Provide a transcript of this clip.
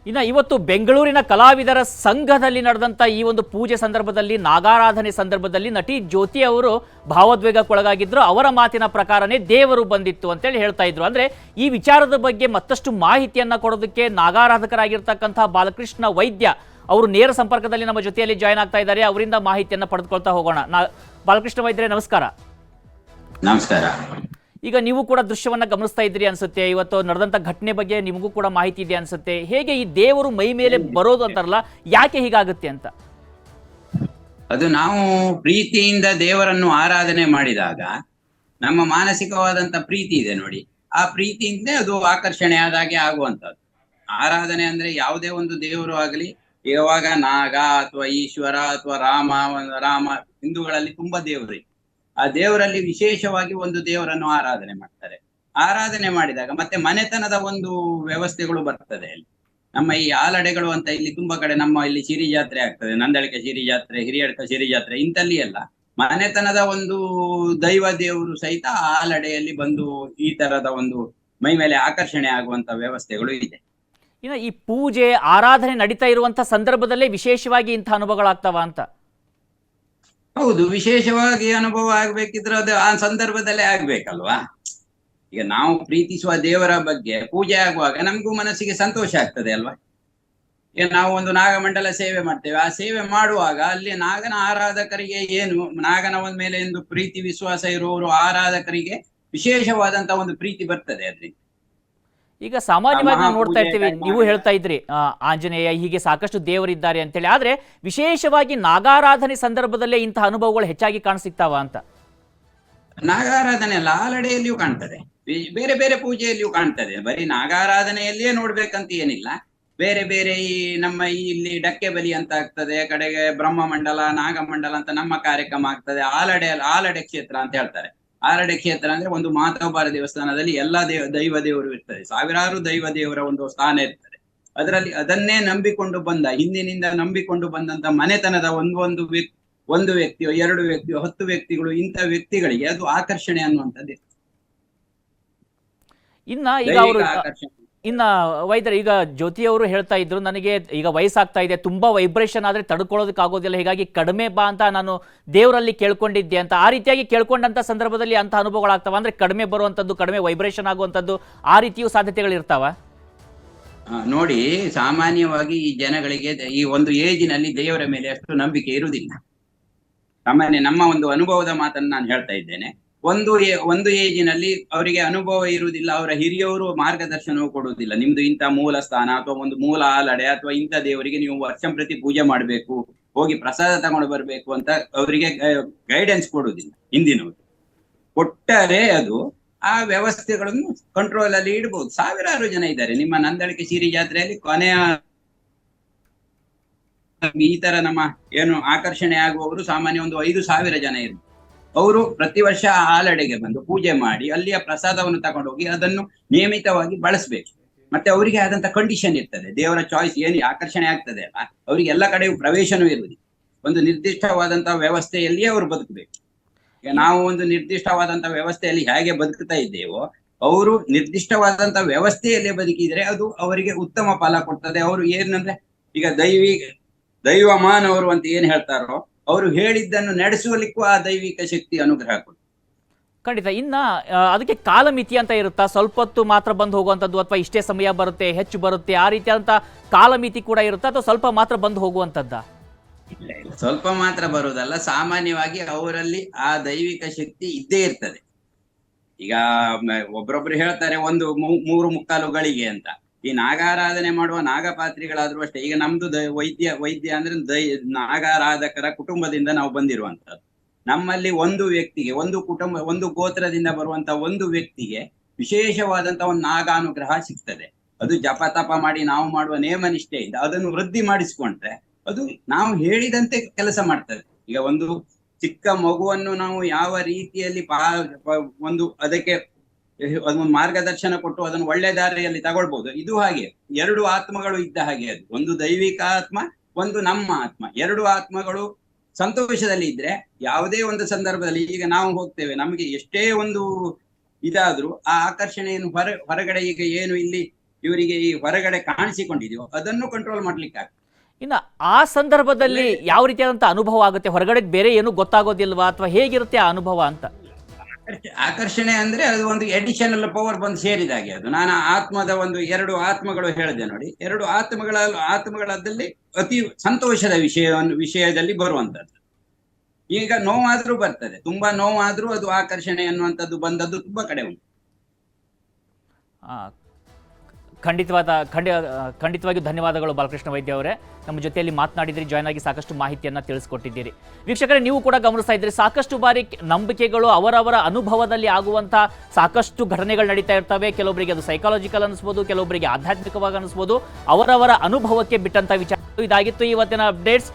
ಇನ್ನು ಇವತ್ತು ಬೆಂಗಳೂರಿನ ಕಲಾವಿದರ ಸಂಘದಲ್ಲಿ ನಡೆದಂಥ ಈ ಒಂದು ಪೂಜೆ ಸಂದರ್ಭದಲ್ಲಿ, ನಾಗಾರಾಧನೆ ಸಂದರ್ಭದಲ್ಲಿ ನಟಿ ಜ್ಯೋತಿ ಅವರು ಭಾವೋದ್ವೇಗಕ್ಕೊಳಗಾಗಿದ್ರು. ಅವರ ಮಾತಿನ ಪ್ರಕಾರನೇ ದೇವರು ಬಂದಿತ್ತು ಅಂತೇಳಿ ಹೇಳ್ತಾ ಇದ್ರು. ಅಂದ್ರೆ ಈ ವಿಚಾರದ ಬಗ್ಗೆ ಮತ್ತಷ್ಟು ಮಾಹಿತಿಯನ್ನ ಕೊಡೋದಕ್ಕೆ ನಾಗಾರಾಧಕರಾಗಿರ್ತಕ್ಕಂಥ ಬಾಲಕೃಷ್ಣ ವೈದ್ಯ ಅವರು ನೇರ ಸಂಪರ್ಕದಲ್ಲಿ ನಮ್ಮ ಜೊತೆಯಲ್ಲಿ ಜಾಯ್ನ್ ಆಗ್ತಾ ಇದ್ದಾರೆ. ಅವರಿಂದ ಮಾಹಿತಿಯನ್ನ ಪಡೆದುಕೊಳ್ತಾ ಹೋಗೋಣ. ಬಾಲಕೃಷ್ಣ ವೈದ್ಯರೇ, ನಮಸ್ಕಾರ. ನಮಸ್ಕಾರ. ಈಗ ನೀವು ಕೂಡ ದೃಶ್ಯವನ್ನ ಗಮನಿಸ್ತಾ ಇದ್ರಿ ಅನ್ಸುತ್ತೆ. ಇವತ್ತು ನಡೆದಂತ ಘಟನೆ ಬಗ್ಗೆ ನಿಮಗೂ ಕೂಡ ಮಾಹಿತಿ ಇದೆ ಅನ್ಸುತ್ತೆ. ಹೇಗೆ ಈ ದೇವರು ಮೈ ಮೇಲೆ ಬರೋದು ಅಂತಾರಲ್ಲ, ಯಾಕೆ ಹೀಗಾಗುತ್ತೆ ಅಂತ? ಅದು ನಾವು ಪ್ರೀತಿಯಿಂದ ದೇವರನ್ನು ಆರಾಧನೆ ಮಾಡಿದಾಗ ನಮ್ಮ ಮಾನಸಿಕವಾದಂತ ಪ್ರೀತಿ ಇದೆ ನೋಡಿ, ಆ ಪ್ರೀತಿಯಿಂದ ಅದು ಆಕರ್ಷಣೆ ಆದಾಗೆ ಆಗುವಂತದ್ದು. ಆರಾಧನೆ ಅಂದ್ರೆ ಯಾವುದೇ ಒಂದು ದೇವರು ಆಗಲಿ, ಯಾವಾಗ ನಾಗ ಅಥವಾ ಈಶ್ವರ ಅಥವಾ ರಾಮ ಹಿಂದೂಗಳಲ್ಲಿ ತುಂಬಾ ದೇವರು, ಆ ದೇವರಲ್ಲಿ ವಿಶೇಷವಾಗಿ ಒಂದು ದೇವರನ್ನು ಆರಾಧನೆ ಮಾಡ್ತಾರೆ. ಆರಾಧನೆ ಮಾಡಿದಾಗ ಮತ್ತೆ ಮನೆತನದ ಒಂದು ವ್ಯವಸ್ಥೆಗಳು ಬರ್ತದೆ. ಅಲ್ಲಿ ನಮ್ಮ ಈ ಆಲಡೆಗಳು ಅಂತ ಇಲ್ಲಿ ತುಂಬಾ ಕಡೆ ನಮ್ಮ ಇಲ್ಲಿ ಸಿರಿ ಜಾತ್ರೆ ಆಗ್ತದೆ, ನಂದಳಿಕೆ ಸಿರಿ ಜಾತ್ರೆ, ಹಿರಿಯಡ್ಕ ಸಿರಿ ಜಾತ್ರೆ, ಇಂತಲ್ಲಿ ಎಲ್ಲ ಮನೆತನದ ಒಂದು ದೈವ ದೇವರು ಸಹಿತ ಆಲಡೆಯಲ್ಲಿ ಬಂದು ಈ ತರದ ಒಂದು ಮೈ ಮೇಲೆ ಆಕರ್ಷಣೆ ಆಗುವಂತ ವ್ಯವಸ್ಥೆಗಳು ಇದೆ. ಇನ್ನು ಈ ಪೂಜೆ ಆರಾಧನೆ ನಡೀತಾ ಇರುವಂತ ಸಂದರ್ಭದಲ್ಲೇ ವಿಶೇಷವಾಗಿ ಇಂಥ ಅನುಭವಗಳಾಗ್ತಾವ ಅಂತ? ಹೌದು, ವಿಶೇಷವಾಗಿ ಅನುಭವ ಆಗ್ಬೇಕಿದ್ರೆ ಅದು ಆ ಸಂದರ್ಭದಲ್ಲೇ ಆಗ್ಬೇಕಲ್ವಾ. ಈಗ ನಾವು ಪ್ರೀತಿಸುವ ದೇವರ ಬಗ್ಗೆ ಪೂಜೆ ಆಗುವಾಗ ನಮಗೂ ಮನಸ್ಸಿಗೆ ಸಂತೋಷ ಆಗ್ತದೆ ಅಲ್ವಾ. ಈಗ ನಾವು ಒಂದು ನಾಗಮಂಡಲ ಸೇವೆ ಮಾಡ್ತೇವೆ, ಆ ಸೇವೆ ಮಾಡುವಾಗ ಅಲ್ಲಿ ನಾಗನ ಆರಾಧಕರಿಗೆ ಏನು, ನಾಗನ ಒಂದ್ ಮೇಲೆ ಒಂದು ಪ್ರೀತಿ ವಿಶ್ವಾಸ ಇರುವವರು ಆರಾಧಕರಿಗೆ ವಿಶೇಷವಾದಂತ ಒಂದು ಪ್ರೀತಿ ಬರ್ತದೆ ಅದ್ರಿಂದ. ಈಗ ಸಾಮಾನ್ಯವಾಗಿ ನಾವು ನೋಡ್ತಾ ಇರ್ತೀವಿ, ನೀವು ಹೇಳ್ತಾ ಇದ್ರಿ ಆಂಜನೇಯ ಹೀಗೆ ಸಾಕಷ್ಟು ದೇವರಿದ್ದಾರೆ ಅಂತೇಳಿ, ಆದ್ರೆ ವಿಶೇಷವಾಗಿ ನಾಗಾರಾಧನೆ ಸಂದರ್ಭದಲ್ಲೇ ಇಂತಹ ಅನುಭವಗಳು ಹೆಚ್ಚಾಗಿ ಕಾಣಸಿಗ್ತಾವ ಅಂತ? ನಾಗಾರಾಧನೆ ಅಲ್ಲ, ಆಲಡೆಯಲ್ಲಿಯೂ ಕಾಣ್ತದೆ, ಬೇರೆ ಬೇರೆ ಪೂಜೆಯಲ್ಲಿಯೂ ಕಾಣ್ತದೆ. ಬರೀ ನಾಗಾರಾಧನೆಯಲ್ಲಿಯೇ ನೋಡ್ಬೇಕಂತ ಏನಿಲ್ಲ, ಬೇರೆ ಬೇರೆ ಈ ನಮ್ಮ ಇಲ್ಲಿ ಡಕ್ಕೆ ಬಲಿ ಅಂತ ಆಗ್ತದೆ, ಕಡೆಗೆ ಬ್ರಹ್ಮಮಂಡಲ, ನಾಗಮಂಡಲ ಅಂತ ನಮ್ಮ ಕಾರ್ಯಕ್ರಮ ಆಗ್ತದೆ. ಆಲಡೆ ಕ್ಷೇತ್ರ ಅಂತ ಹೇಳ್ತಾರೆ. ಆಲಡೆ ಕ್ಷೇತ್ರ ಅಂದ್ರೆ ಒಂದು ಮಾತೋಬಾರ ದೇವಸ್ಥಾನದಲ್ಲಿ ಎಲ್ಲಾ ದೈವ ದೇವರು ಇರ್ತದೆ, ಸಾವಿರಾರು ದೈವ ದೇವರ ಒಂದು ಸ್ಥಾನ ಇರ್ತದೆ. ಅದರಲ್ಲಿ ಅದನ್ನೇ ನಂಬಿಕೊಂಡು ಬಂದ, ಹಿಂದಿನಿಂದ ನಂಬಿಕೊಂಡು ಬಂದಂತ ಮನೆತನದ ಒಂದು ವ್ಯಕ್ತಿಯೋ 2 ವ್ಯಕ್ತಿಯೋ 10 ವ್ಯಕ್ತಿಗಳು, ಇಂಥ ವ್ಯಕ್ತಿಗಳಿಗೆ ಅದು ಆಕರ್ಷಣೆ ಅನ್ನುವಂಥದ್ದು. ಇನ್ನ ವೈದ್ಯರು, ಈಗ ಜ್ಯೋತಿಯವರು ಹೇಳ್ತಾ ಇದ್ರು, ನನಗೆ ಈಗ ವಯಸ್ಸಾಗ್ತಾ ಇದೆ, ತುಂಬಾ ವೈಬ್ರೇಷನ್ ಆದ್ರೆ ತಡ್ಕೊಳ್ಳೋದಕ್ಕೆ ಆಗೋದಿಲ್ಲ, ಹೀಗಾಗಿ ಕಡಿಮೆ ಬಾ ಅಂತ ನಾನು ದೇವರಲ್ಲಿ ಕೇಳ್ಕೊಂಡಿದ್ದೆ ಅಂತ. ಆ ರೀತಿಯಾಗಿ ಕೇಳ್ಕೊಂಡಂತ ಸಂದರ್ಭದಲ್ಲಿ ಅಂತ ಅನುಭವಗಳಾಗ್ತಾವ? ಅಂದ್ರೆ ಕಡಿಮೆ ಬರುವಂತದ್ದು, ಕಡಿಮೆ ವೈಬ್ರೇಷನ್ ಆಗುವಂತದ್ದು, ಆ ರೀತಿಯೂ ಸಾಧ್ಯತೆಗಳು ಇರ್ತಾವ? ನೋಡಿ, ಸಾಮಾನ್ಯವಾಗಿ ಈ ಜನಗಳಿಗೆ ಈ ಒಂದು ಏಜಿನಲ್ಲಿ ದೇವರ ಮೇಲೆ ಅಷ್ಟು ನಂಬಿಕೆ ಇರುವುದಿಲ್ಲ. ಸಾಮಾನ್ಯ ನಮ್ಮ ಒಂದು ಅನುಭವದ ಮಾತನ್ನು ನಾನು ಹೇಳ್ತಾ ಇದ್ದೇನೆ. ಒಂದು ಏಜಿನಲ್ಲಿ ಅವರಿಗೆ ಅನುಭವ ಇರುವುದಿಲ್ಲ, ಅವರ ಹಿರಿಯವರು ಮಾರ್ಗದರ್ಶನವೂ ಕೊಡುವುದಿಲ್ಲ. ನಿಮ್ದು ಇಂಥ ಮೂಲ ಸ್ಥಾನ ಅಥವಾ ಒಂದು ಮೂಲ ಆಲಡೆ ಅಥವಾ ಇಂಥ ದೇವರಿಗೆ ನೀವು ವರ್ಷಂಪ್ರತಿ ಪೂಜೆ ಮಾಡಬೇಕು, ಹೋಗಿ ಪ್ರಸಾದ ತಗೊಂಡು ಬರ್ಬೇಕು ಅಂತ ಅವರಿಗೆ ಗೈಡೆನ್ಸ್ ಕೊಡುವುದಿಲ್ಲ ಹಿಂದಿನವರು. ಕೊಟ್ಟರೆ ಅದು ಆ ವ್ಯವಸ್ಥೆಗಳನ್ನು ಕಂಟ್ರೋಲ್ ಅಲ್ಲಿ ಇಡಬಹುದು. ಸಾವಿರಾರು ಜನ ಇದ್ದಾರೆ ನಿಮ್ಮ ನಂದಳಿಕೆ ಸಿರಿ ಜಾತ್ರೆಯಲ್ಲಿ. ಕೊನೆಯ ಈ ತರ ನಮ್ಮ ಏನು ಆಕರ್ಷಣೆ ಆಗುವವರು ಸಾಮಾನ್ಯ ಒಂದು 5,000 ಜನ ಇರ್ಬೋದು. ಅವರು ಪ್ರತಿ ವರ್ಷ ಆಲಡೆಗೆ ಬಂದು ಪೂಜೆ ಮಾಡಿ ಅಲ್ಲಿಯ ಪ್ರಸಾದವನ್ನು ತಗೊಂಡೋಗಿ ಅದನ್ನು ನಿಯಮಿತವಾಗಿ ಬಳಸಬೇಕು. ಮತ್ತೆ ಅವರಿಗೆ ಆದಂತ ಕಂಡೀಷನ್ ಇರ್ತದೆ, ದೇವರ ಚಾಯ್ಸ್ ಏನು ಆಕರ್ಷಣೆ ಆಗ್ತದೆ ಅಲ್ಲ, ಅವರಿಗೆ ಎಲ್ಲ ಕಡೆಯೂ ಪ್ರವೇಶನೂ ಇರುವುದಿಲ್ಲ. ಒಂದು ನಿರ್ದಿಷ್ಟವಾದಂತಹ ವ್ಯವಸ್ಥೆಯಲ್ಲಿಯೇ ಅವರು ಬದುಕಬೇಕು. ಈಗ ನಾವು ಒಂದು ನಿರ್ದಿಷ್ಟವಾದಂತ ವ್ಯವಸ್ಥೆಯಲ್ಲಿ ಹೇಗೆ ಬದುಕ್ತಾ ಇದ್ದೇವೋ, ಅವರು ನಿರ್ದಿಷ್ಟವಾದಂತ ವ್ಯವಸ್ಥೆಯಲ್ಲೇ ಬದುಕಿದ್ರೆ ಅದು ಅವರಿಗೆ ಉತ್ತಮ ಫಲ ಕೊಡ್ತದೆ. ಅವರು ಏನಂದ್ರೆ ಈಗ ದೈವ ಮಾನವರು ಅಂತ ಏನ್ ಹೇಳ್ತಾರೋ, ಅವರು ಹೇಳಿದ್ದನ್ನು ನಡೆಸುವಲಿಕ್ಕೂ ಆ ದೈವಿಕ ಶಕ್ತಿ ಅನುಗ್ರಹ ಕೊಡು. ಖಂಡಿತ. ಇನ್ನ ಅದಕ್ಕೆ ಕಾಲಮಿತಿ ಅಂತ ಇರುತ್ತಾ? ಸ್ವಲ್ಪ ಹೊತ್ತು ಮಾತ್ರ ಬಂದು ಹೋಗುವಂಥದ್ದು, ಅಥವಾ ಇಷ್ಟೇ ಸಮಯ ಬರುತ್ತೆ, ಹೆಚ್ಚು ಬರುತ್ತೆ, ಆ ರೀತಿಯಾದಂತ ಕಾಲಮಿತಿ ಕೂಡ ಇರುತ್ತಾ, ಅಥವಾ ಸ್ವಲ್ಪ ಮಾತ್ರ ಬಂದು ಹೋಗುವಂಥದ್ದ? ಇಲ್ಲ, ಸ್ವಲ್ಪ ಮಾತ್ರ ಬರುವುದಲ್ಲ, ಸಾಮಾನ್ಯವಾಗಿ ಅವರಲ್ಲಿ ಆ ದೈವಿಕ ಶಕ್ತಿ ಇದ್ದೇ ಇರ್ತದೆ. ಈಗ ಒಬ್ರೊಬ್ರು ಹೇಳ್ತಾರೆ 3-3 ಗಳಿಗೆ ಅಂತ. ಈ ನಾಗಾರಾಧನೆ ಮಾಡುವ ನಾಗಪಾತ್ರಿಗಳಾದ್ರೂ ಅಷ್ಟೇ. ಈಗ ನಮ್ದು ವೈದ್ಯ ಅಂದ್ರೆ ನಾಗಾರಾಧಕರ ಕುಟುಂಬದಿಂದ ನಾವು ಬಂದಿರುವಂತದ್ದು. ನಮ್ಮಲ್ಲಿ ಒಂದು ವ್ಯಕ್ತಿಗೆ, ಒಂದು ಕುಟುಂಬ, ಒಂದು ಗೋತ್ರದಿಂದ ಬರುವಂತ ಒಂದು ವ್ಯಕ್ತಿಗೆ ವಿಶೇಷವಾದಂತ ಒಂದು ನಾಗಾನುಗ್ರಹ ಸಿಗ್ತದೆ. ಅದು ಜಪ ತಪ ಮಾಡಿ ನಾವು ಮಾಡುವ ನೇಮ ನಿಷ್ಠೆಯಿಂದ ಅದನ್ನು ವೃದ್ಧಿ ಮಾಡಿಸಿಕೊಂಡ್ರೆ ಅದು ನಾವು ಹೇಳಿದಂತೆ ಕೆಲಸ ಮಾಡ್ತದೆ. ಈಗ ಒಂದು ಚಿಕ್ಕ ಮಗುವನ್ನು ನಾವು ಯಾವ ರೀತಿಯಲ್ಲಿ ಒಂದು ಅದಕ್ಕೆ ಒಂದು ಮಾರ್ಗದರ್ಶನ ಕೊಟ್ಟು ಅದನ್ನು ಒಳ್ಳೆ ದಾರಿಯಲ್ಲಿ ತಗೊಳ್ಬಹುದು. ಇದು ಹಾಗೆ 2 ಆತ್ಮಗಳು ಇದ್ದ ಹಾಗೆ. ಅದು ಒಂದು ದೈವಿಕ ಆತ್ಮ, ಒಂದು ನಮ್ಮ ಆತ್ಮ. 2 ಆತ್ಮಗಳು ಸಂತೋಷದಲ್ಲಿ ಇದ್ರೆ ಯಾವುದೇ ಒಂದು ಸಂದರ್ಭದಲ್ಲಿ, ಈಗ ನಾವು ಹೋಗ್ತೇವೆ, ನಮಗೆ ಎಷ್ಟೇ ಒಂದು ಇದಾದ್ರೂ ಆ ಆಕರ್ಷಣೆಯನ್ನು ಹೊರಗಡೆ ಈಗ ಏನು ಇಲ್ಲಿ ಇವರಿಗೆ ಈ ಹೊರಗಡೆ ಕಾಣಿಸಿಕೊಂಡಿದೆಯೋ ಅದನ್ನು ಕಂಟ್ರೋಲ್ ಮಾಡ್ಲಿಕ್ಕೆ ಆಗ್ತದೆ. ಇನ್ನು ಆ ಸಂದರ್ಭದಲ್ಲಿ ಯಾವ ರೀತಿಯಾದಂಥ ಅನುಭವ ಆಗುತ್ತೆ? ಹೊರಗಡೆ ಬೇರೆ ಏನು ಗೊತ್ತಾಗೋದಿಲ್ವಾ ಅಥವಾ ಹೇಗಿರುತ್ತೆ ಆ ಅನುಭವ ಅಂತ? ಆಕರ್ಷಣೆ ಅಂದ್ರೆ ಅದು ಒಂದು ಎಡಿಷನಲ್ ಪವರ್ ಬಂದು ಸೇರಿದಾಗೆ. ಅದು ನಾನು ಆತ್ಮದ ಒಂದು 2 ಆತ್ಮಗಳು ಹೇಳಿದೆ ನೋಡಿ, 2 ಆತ್ಮಗಳದಲ್ಲಿ ಅತಿ ಸಂತೋಷದ ವಿಷಯದಲ್ಲಿ ಬರುವಂತದ್ದು. ಈಗ ನೋವಾದ್ರೂ ಬರ್ತದೆ, ತುಂಬಾ ನೋವಾದ್ರೂ ಅದು ಆಕರ್ಷಣೆ ಅನ್ನುವಂಥದ್ದು ಬಂದದ್ದು ತುಂಬಾ ಕಡೆ ಉಂಟು. ಆ, ಖಂಡಿತವಾಗಿಯೂ ಧನ್ಯವಾದಗಳು ಬಾಲಕೃಷ್ಣ ವೈದ್ಯ ಅವರೇ. ನಮ್ಮ ಜೊತೆಯಲ್ಲಿ ಮಾತನಾಡಿದ್ರಿ, ಜಾಯ್ನ್ ಆಗಿ ಸಾಕಷ್ಟು ಮಾಹಿತಿಯನ್ನು ತಿಳಿಸ್ಕೊಟ್ಟಿದ್ದೀರಿ. ವೀಕ್ಷಕರೇ, ನೀವು ಕೂಡ ಗಮನಿಸ್ತಾ ಇದ್ರಿ, ಸಾಕಷ್ಟು ಬಾರಿ ನಂಬಿಕೆಗಳು ಅವರವರ ಅನುಭವದಲ್ಲಿ ಆಗುವಂಥ ಸಾಕಷ್ಟು ಘಟನೆಗಳು ನಡೀತಾ ಇರ್ತವೆ. ಕೆಲವೊಬ್ಬರಿಗೆ ಅದು ಸೈಕಾಲಜಿಕಲ್ ಅನಿಸ್ಬೋದು, ಕೆಲವೊಬ್ಬರಿಗೆ ಆಧ್ಯಾತ್ಮಿಕವಾಗಿ ಅನಿಸ್ಬೋದು. ಅವರವರ ಅನುಭವಕ್ಕೆ ಬಿಟ್ಟಂಥ ವಿಚಾರ ಇದಾಗಿತ್ತು ಇವತ್ತಿನ ಅಪ್ಡೇಟ್ಸ್.